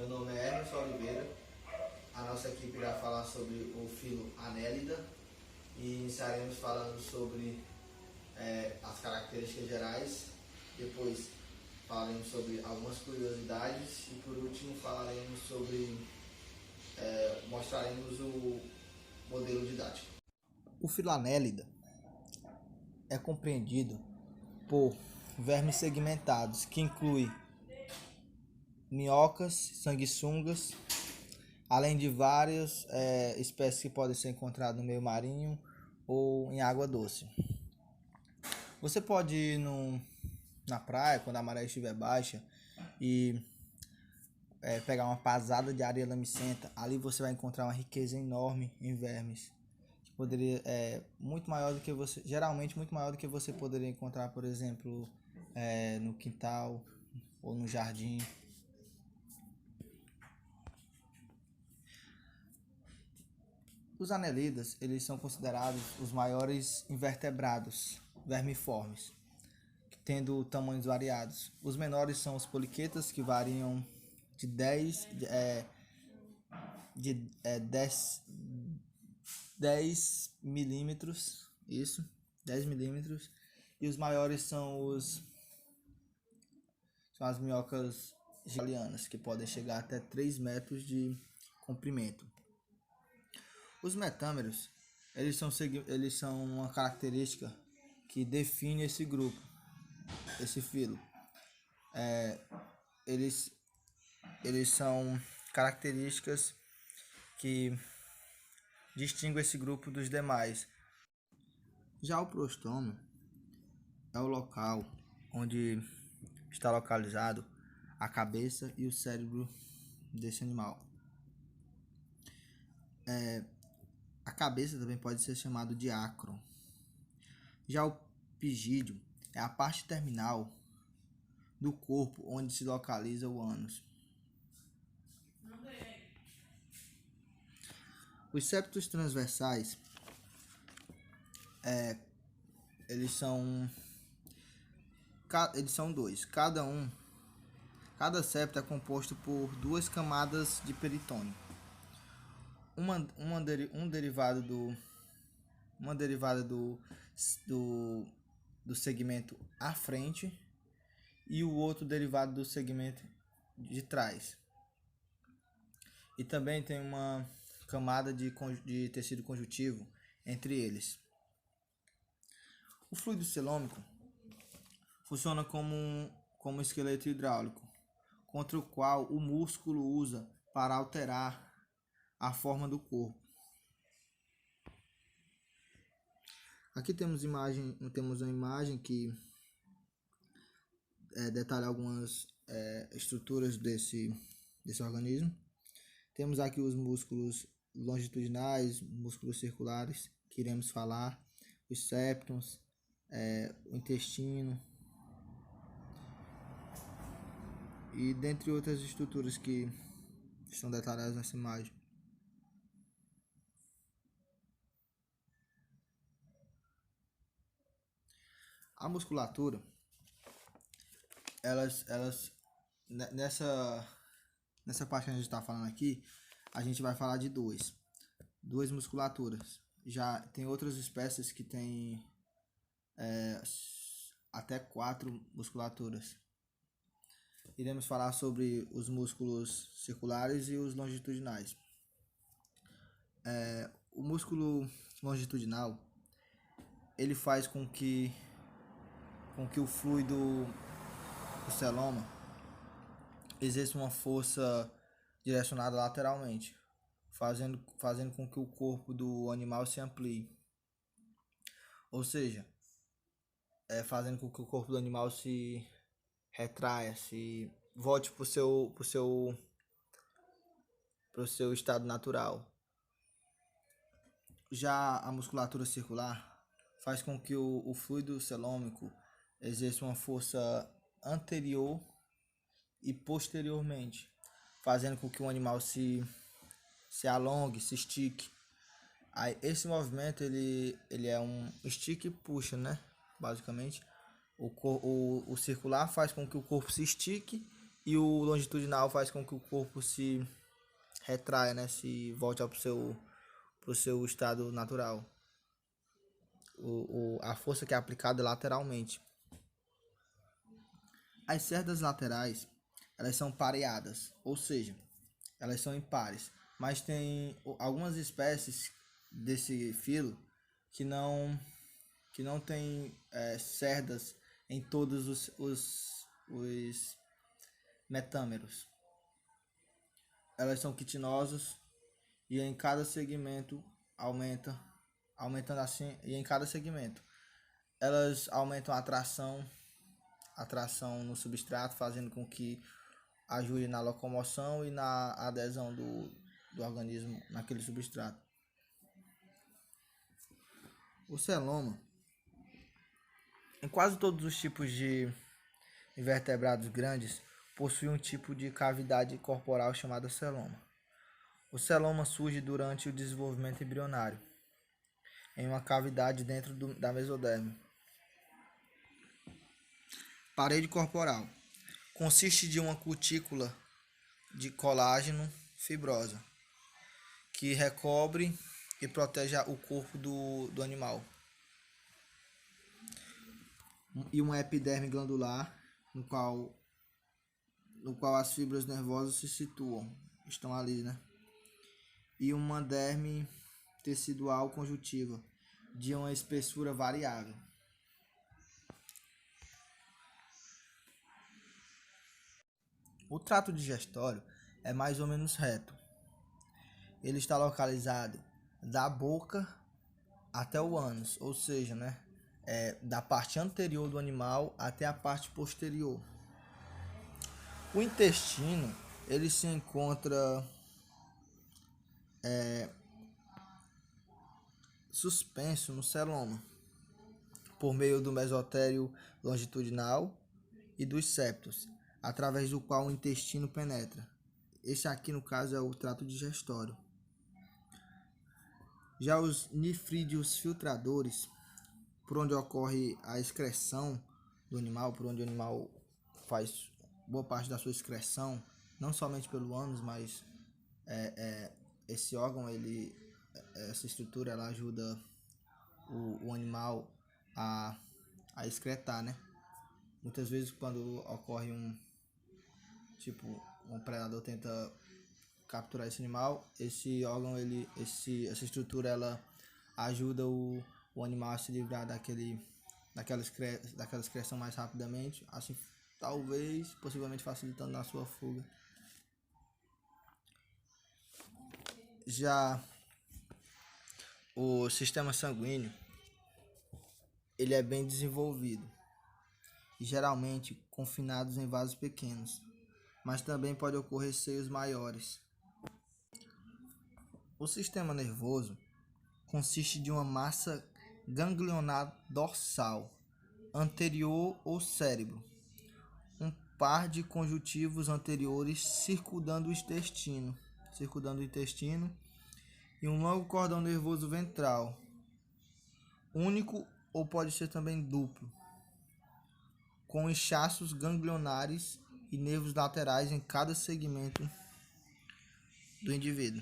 Meu nome é Emerson Oliveira. A nossa equipe irá falar sobre o filo Annelida e iniciaremos falando sobre as características gerais. Depois falaremos sobre algumas curiosidades e por último falaremos sobre mostraremos o modelo didático. O filo Annelida é compreendido por vermes segmentados, que inclui minhocas, sanguessugas, além de várias espécies que podem ser encontradas no meio marinho ou em água doce. Você pode ir na praia quando a maré estiver baixa e pegar uma pasada de areia lamicenta. Ali você vai encontrar uma riqueza enorme em vermes, que poderia muito maior do que você, geralmente muito maior do que você poderia encontrar, por exemplo, no quintal ou no jardim. Os anelidas, eles são considerados os maiores invertebrados vermiformes, tendo tamanhos variados. Os menores são os poliquetas, que variam de 10 milímetros, isso, 10 milímetros, e os maiores são as minhocas galianas, que podem chegar até 3 metros de comprimento. Os metâmeros, eles são uma característica que define esse grupo, esse filo. Eles são características que distinguem esse grupo dos demais. Já o prostômio é o local onde está localizado a cabeça e o cérebro desse animal. A cabeça também pode ser chamado de acron. Já o pigídeo é a parte terminal do corpo onde se localiza o ânus. Os septos transversais eles são dois. Cada septo é composto por 2 camadas de peritônio. Uma derivada do segmento à frente e o outro derivado do segmento de trás. E também tem uma camada de tecido conjuntivo entre eles. O fluido celômico funciona como um esqueleto hidráulico, contra o qual o músculo usa para alterar a forma do corpo. Aqui temos uma imagem que detalha algumas estruturas desse organismo. Temos aqui os músculos longitudinais, músculos circulares, que iremos falar, os septons, o intestino e dentre outras estruturas que estão detalhadas nessa imagem. A musculatura, nessa parte que a gente está falando aqui, a gente vai falar de duas musculaturas. Já tem outras espécies que têm até 4 musculaturas. Iremos falar sobre os músculos circulares e os longitudinais. O músculo longitudinal, ele faz com que o fluido do celoma exerça uma força direcionada lateralmente, fazendo com que o corpo do animal se amplie. Ou seja, fazendo com que o corpo do animal se retraia, se volte para o seu estado natural. Já a musculatura circular faz com que o fluido celômico exerça uma força anterior e posteriormente, fazendo com que o animal se alongue, se estique. Aí, esse movimento ele é um estique e puxa, né? Basicamente, o circular faz com que o corpo se estique E o longitudinal faz com que o corpo se retraia, né? Se volte pro seu estado natural. A força que é aplicada lateralmente. As cerdas laterais, elas são pareadas, ou seja, elas são impares. Mas tem algumas espécies desse filo que não tem cerdas em todos os metâmeros. Elas são quitinosas e em cada segmento aumentando assim, e em cada segmento elas aumentam a atração no substrato, fazendo com que ajude na locomoção e na adesão do organismo naquele substrato. O celoma, em quase todos os tipos de invertebrados grandes, possui um tipo de cavidade corporal chamada celoma. O celoma surge durante o desenvolvimento embrionário, em uma cavidade dentro da mesoderme. Parede corporal. Consiste de uma cutícula de colágeno fibrosa, que recobre e protege o corpo do animal. E uma epiderme glandular, no qual as fibras nervosas se situam, estão ali, né? E uma derme tecidual conjuntiva, de uma espessura variável. O trato digestório é mais ou menos reto. Ele está localizado da boca até o ânus, ou seja, né, da parte anterior do animal até a parte posterior. O intestino, ele se encontra suspenso no celoma, por meio do mesotério longitudinal e dos septos, através do qual o intestino penetra. Esse aqui, no caso, é o trato digestório. Já os nefrídeos filtradores, por onde ocorre a excreção do animal, por onde o animal faz boa parte da sua excreção, não somente pelo ânus, mas esse órgão, essa estrutura, ela ajuda o animal a excretar, né? Muitas vezes quando ocorre um predador tenta capturar esse animal, esse órgão, essa estrutura, ela ajuda o animal a se livrar daquela excreção mais rapidamente, assim, talvez, possivelmente facilitando na sua fuga. Já o sistema sanguíneo, ele é bem desenvolvido e geralmente confinados em vasos pequenos, mas também pode ocorrer seios maiores. O sistema nervoso consiste de uma massa ganglionar dorsal, anterior ao cérebro, um par de conjuntivos anteriores circundando o intestino e um longo cordão nervoso ventral, único ou pode ser também duplo, com inchaços ganglionares e nervos laterais em cada segmento do indivíduo.